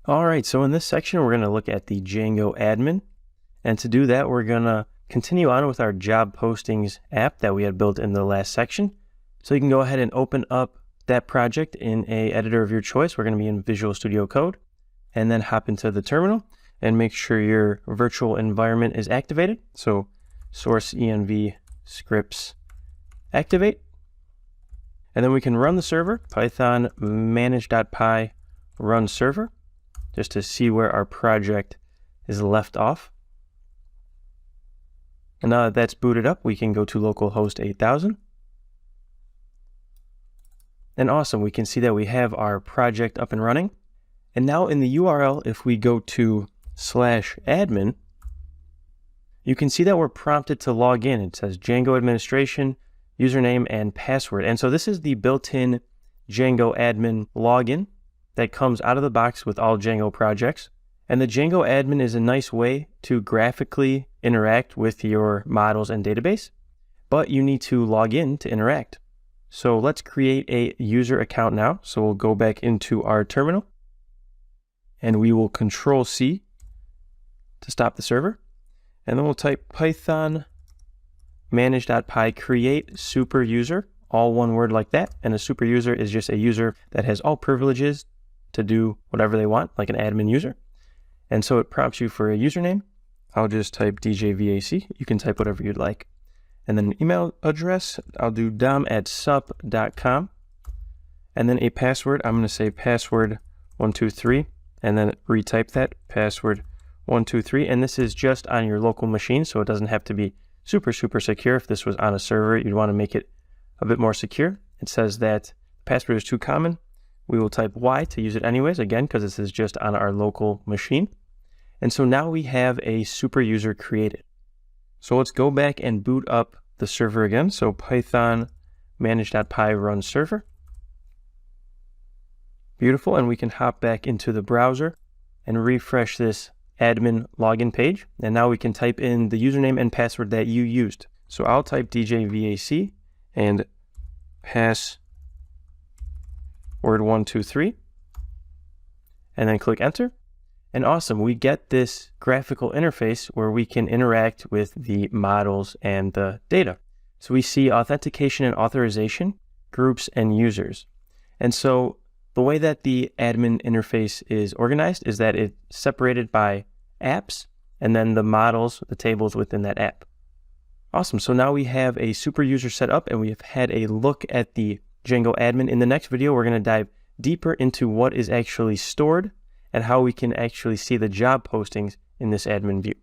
All right, so in this section, we're going to look at the Django admin. And to do that, we're going to continue on with our job postings app that we had built in the last section. So you can go ahead and open up that project in an editor of your choice. We're going to be in Visual Studio Code, and then hop into the terminal and make sure your virtual environment is activated. So source env scripts activate. And then we can run the server, python manage.py run server, just to see where our project is left off. And now that that's booted up, we can go to localhost 8000. And awesome, we can see that we have our project up and running. And now in the URL, if we go to /admin, you can see that we're prompted to log in. It says Django administration, username, and password. And so this is the built-in Django admin login that comes out of the box with all Django projects. And the Django admin is a nice way to graphically interact with your models and database, but you need to log in to interact. So let's create a user account now. So we'll go back into our terminal and we will Control-C to stop the server. And then we'll type python manage.py create super user, all one word like that. And a super user is just a user that has all privileges to do whatever they want, like an admin user. And so it prompts you for a username. I'll just type DJVAC. You can type whatever you'd like. And then an email address, I'll do dom@sup.com. And then a password, I'm going to say password 123, and then retype that, password 123. And this is just on your local machine, so it doesn't have to be super secure. If this was on a server, you'd want to make it a bit more secure. It says that the password is too common. We will type Y to use it anyways, again, because this is just on our local machine. And so now we have a super user created. So let's go back and boot up the server again. So python manage.py run server. Beautiful. And we can hop back into the browser and refresh this admin login page. And now we can type in the username and password that you used. So I'll type DJVAC and password 123, and then click enter. And awesome, we get this graphical interface where we can interact with the models and the data. So we see authentication and authorization, groups, and users. And so the way that the admin interface is organized is that it's separated by apps and then the models, the tables within that app. Awesome, so now we have a super user set up and we have had a look at the Django admin. In the next video, we're going to dive deeper into what is actually stored and how we can actually see the job postings in this admin view.